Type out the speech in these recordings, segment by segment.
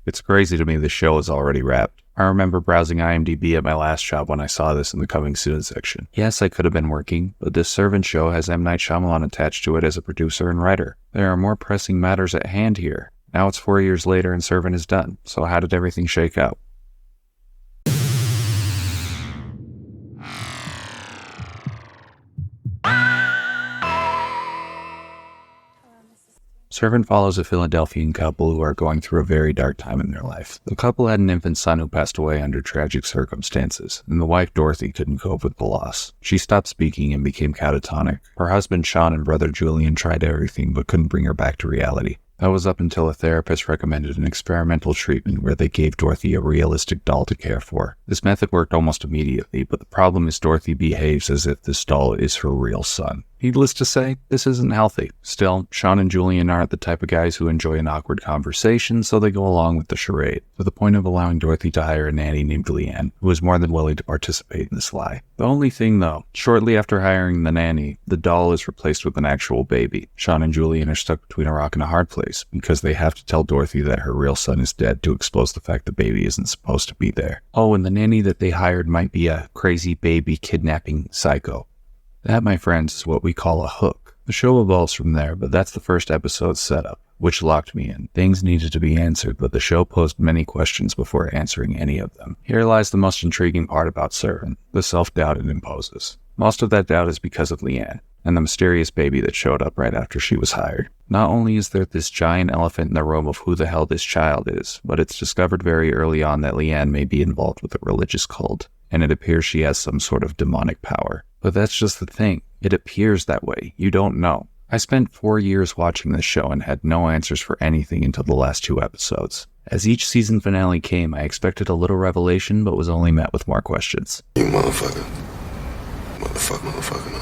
It's crazy to me this show is already wrapped. I remember browsing IMDb at my last job when I saw this in the coming soon section. Yes, I could have been working, but this Servant show has M. Night Shyamalan attached to it as a producer and writer. There are more pressing matters at hand here. Now it's 4 years later and Servant is done, so how did everything shake out? Servant follows a Philadelphian couple who are going through a very dark time in their life. The couple had an infant son who passed away under tragic circumstances, and the wife Dorothy couldn't cope with the loss. She stopped speaking and became catatonic. Her husband Sean and brother Julian tried everything but couldn't bring her back to reality. That was up until a therapist recommended an experimental treatment where they gave Dorothy a realistic doll to care for. This method worked almost immediately, but the problem is Dorothy behaves as if this doll is her real son. Needless to say, this isn't healthy. Still, Sean and Julian aren't the type of guys who enjoy an awkward conversation, so they go along with the charade, to the point of allowing Dorothy to hire a nanny named Leanne, who is more than willing to participate in this lie. The only thing though, shortly after hiring the nanny, the doll is replaced with an actual baby. Sean and Julian are stuck between a rock and a hard place, because they have to tell Dorothy that her real son is dead to expose the fact the baby isn't supposed to be there. Oh, and the nanny that they hired might be a crazy baby kidnapping psycho. That, my friends, is what we call a hook. The show evolves from there, but that's the first episode's setup, which locked me in. Things needed to be answered, but the show posed many questions before answering any of them. Here lies the most intriguing part about Servant, the self-doubt it imposes. Most of that doubt is because of Leanne, and the mysterious baby that showed up right after she was hired. Not only is there this giant elephant in the room of who the hell this child is, but it's discovered very early on that Leanne may be involved with a religious cult, and it appears she has some sort of demonic power. But that's just the thing. It appears that way. You don't know. I spent 4 years watching this show and had no answers for anything until the last 2 episodes. As each season finale came, I expected a little revelation, but was only met with more questions. You motherfucker. Motherfucker.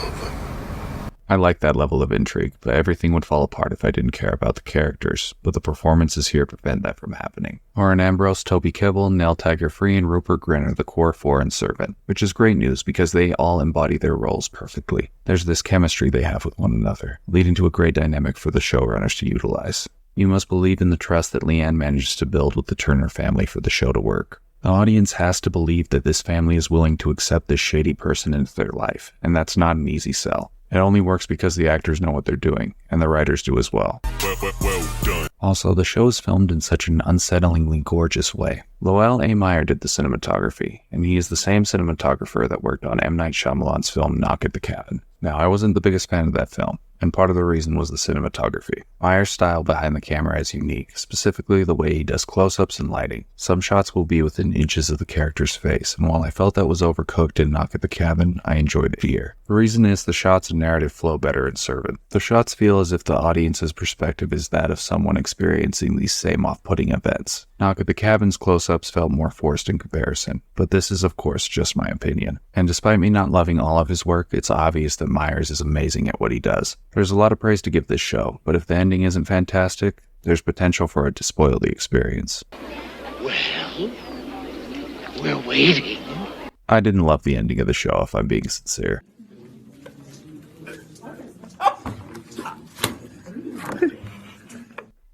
I like that level of intrigue, but everything would fall apart if I didn't care about the characters, but the performances here prevent that from happening. Oren Ambrose, Toby Kebbell, Nell Tiger-Free, and Rupert Grint are the core 4 in Servant, which is great news because they all embody their roles perfectly. There's this chemistry they have with one another, leading to a great dynamic for the showrunners to utilize. You must believe in the trust that Leanne manages to build with the Turner family for the show to work. The audience has to believe that this family is willing to accept this shady person into their life, and that's not an easy sell. It only works because the actors know what they're doing, and the writers do as well. Well done. Also, the show is filmed in such an unsettlingly gorgeous way. Lowell A. Meyer did the cinematography, and he is the same cinematographer that worked on M. Night Shyamalan's film Knock at the Cabin. Now, I wasn't the biggest fan of that film, and part of the reason was the cinematography. Meyer's style behind the camera is unique, specifically the way he does close-ups and lighting. Some shots will be within inches of the character's face, and while I felt that was overcooked in Knock at the Cabin, I enjoyed it here. The reason is the shots and narrative flow better in Servant. The shots feel as if the audience's perspective is that of someone experiencing these same off-putting events. Knock at the Cabin's close-ups felt more forced in comparison, but this is of course just my opinion. And despite me not loving all of his work, it's obvious that Myers is amazing at what he does. There's a lot of praise to give this show, but if the ending isn't fantastic, there's potential for it to spoil the experience. Well, we're waiting. I didn't love the ending of the show, if I'm being sincere.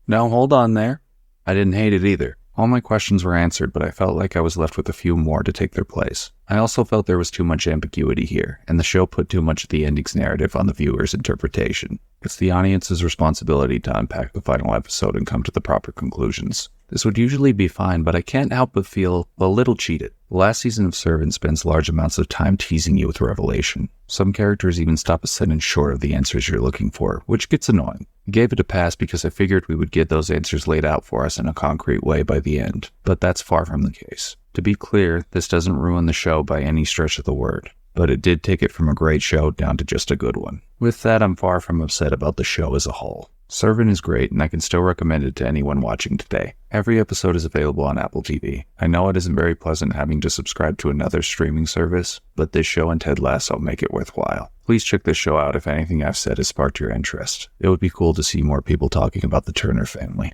No, hold on there. I didn't hate it either. All my questions were answered, but I felt like I was left with a few more to take their place. I also felt there was too much ambiguity here, and the show put too much of the ending's narrative on the viewer's interpretation. It's the audience's responsibility to unpack the final episode and come to the proper conclusions. This would usually be fine, but I can't help but feel a little cheated. The last season of Servant spends large amounts of time teasing you with revelation. Some characters even stop a sentence short of the answers you're looking for, which gets annoying. I gave it a pass because I figured we would get those answers laid out for us in a concrete way by the end, but that's far from the case. To be clear, this doesn't ruin the show by any stretch of the word, but it did take it from a great show down to just a good one. With that, I'm far from upset about the show as a whole. Servant is great, and I can still recommend it to anyone watching today. Every episode is available on Apple TV. I know it isn't very pleasant having to subscribe to another streaming service, but this show and Ted Lasso make it worthwhile. Please check this show out if anything I've said has sparked your interest. It would be cool to see more people talking about the Turner family.